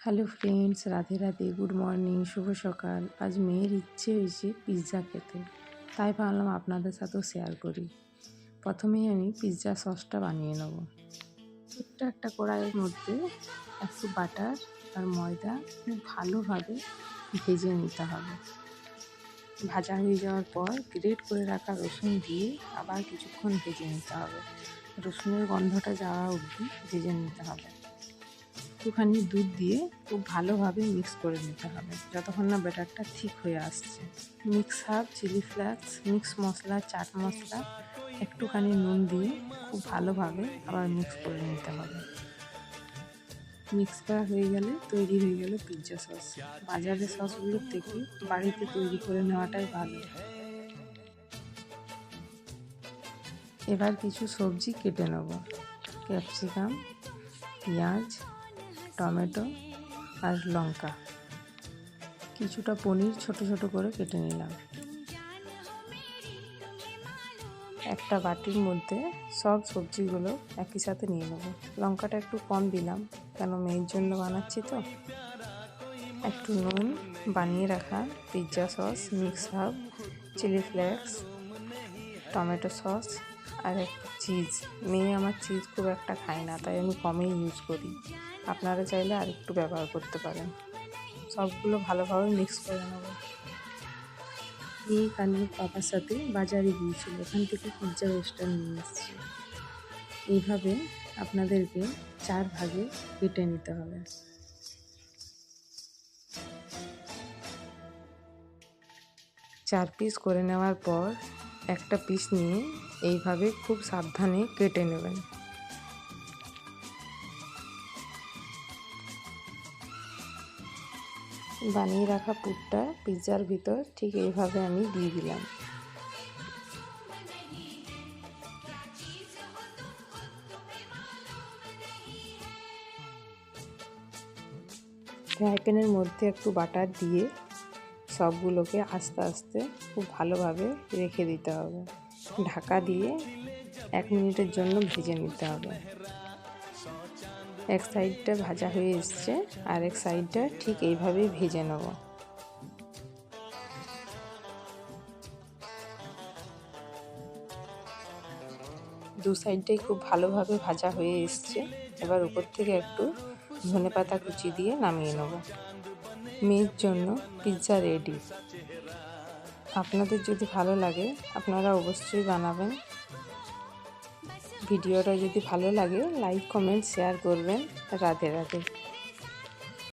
Hello friends, Radhe Radhe, good morning, শুভ সকাল। আজ মেয়ের ইচ্ছে হয়েছে পিৎজা খেতে, তাই ভাবলাম আপনাদের সাথেও শেয়ার করি। প্রথমেই আমি পিৎজা সসটা বানিয়ে নেব। একটা কড়াইয়ের মধ্যে একটু বাটার আর ময়দা খুব ভালোভাবে ভেজে নিতে হবে। ভাজা হয়ে যাওয়ার পর গ্রেট করে রাখা রসুন দিয়ে আবার কিছুক্ষণ ভেজে নিতে হবে। রসুনের গন্ধটা যাওয়া অবধি ভেজে নিতে হবে। একটুখানি দুধ দিয়ে খুব ভালোভাবে মিক্স করে নিতে হবে যতক্ষণ না ব্যাটারটা ঠিক হয়ে আসছে। Mix herb, chilli flakes, mix masala, chaat masala, একটুখানি নুন দিয়ে খুব ভালোভাবে আবার মিক্স করে নিতে হবে। মিক্স করা হয়ে গেলে তৈরি হয়ে গেল পিৎজা সস। বাজারের সসগুলোর থেকে বাড়িতে তৈরি করে নেওয়াটাই ভালো। এবার কিছু সবজি কেটে নেব। ক্যাপসিকাম, পেঁয়াজ, টমেটো আর লঙ্কা। কিছুটা পনির ছোট ছোট করে কেটে নিলাম। একটা বাটির মধ্যে সব সবজিগুলো একই সাথে নিয়ে নেব। লঙ্কাটা একটু কম দিলাম, কেন মেয়ের জন্য বানাচ্ছি তো। একটু নুন, বানিয়ে রাখা pizza sauce, mix herb, chilli flakes, tomato sauce আর একটু চিজ। মেয়ে আমার চিজ খুব একটা খায় না, তাই আমি কমই ইউজ করি। আপনারা চাইলে আর একটু ব্যবহার করতে পারেন। সবগুলো ভালোভাবে মিক্স করে নেব। মেয়ে কালকে পাপার সাথে বাজারে গিয়েছিল, ওখান থেকে পিৎজা রোস্টার নিয়ে এসেছি। এইভাবে আপনাদেরকে 4 ভাগে কেটে নিতে হবে। চার পিস করে নেওয়ার পর একটা পিস নিয়ে এইভাবে খুব সাবধানে কেটে নেবেন। বানিয়ে রাখা পুরটা পিৎজার ভিতর ঠিক এইভাবে আমি দিয়ে দিলাম। ফ্রাই প্যানের মধ্যে একটু বাটার দিয়ে সবগুলোকে আস্তে আস্তে খুব ভালোভাবে রেখে দিতে হবে। ঢাকা দিয়ে 1 মিনিটের জন্য ভেজে নিতে হবে। এক সাইডটা ভাজা হয়ে এসছে, আর এক সাইডটা ঠিক এইভাবেই ভেজে নেব। দু সাইডটাই খুব ভালোভাবে ভাজা হয়ে এসছে। এবার উপর থেকে একটু ধনেপাতা কুচি দিয়ে নামিয়ে নেব। মেয়ের জন্য পিৎজা রেডি। আপনাদের যদি ভালো লাগে আপনারা অবশ্যই বানাবেন। ভিডিওটা যদি ভালো লাগে লাইক, কমেন্ট, শেয়ার করবেন। রাধে রাধে।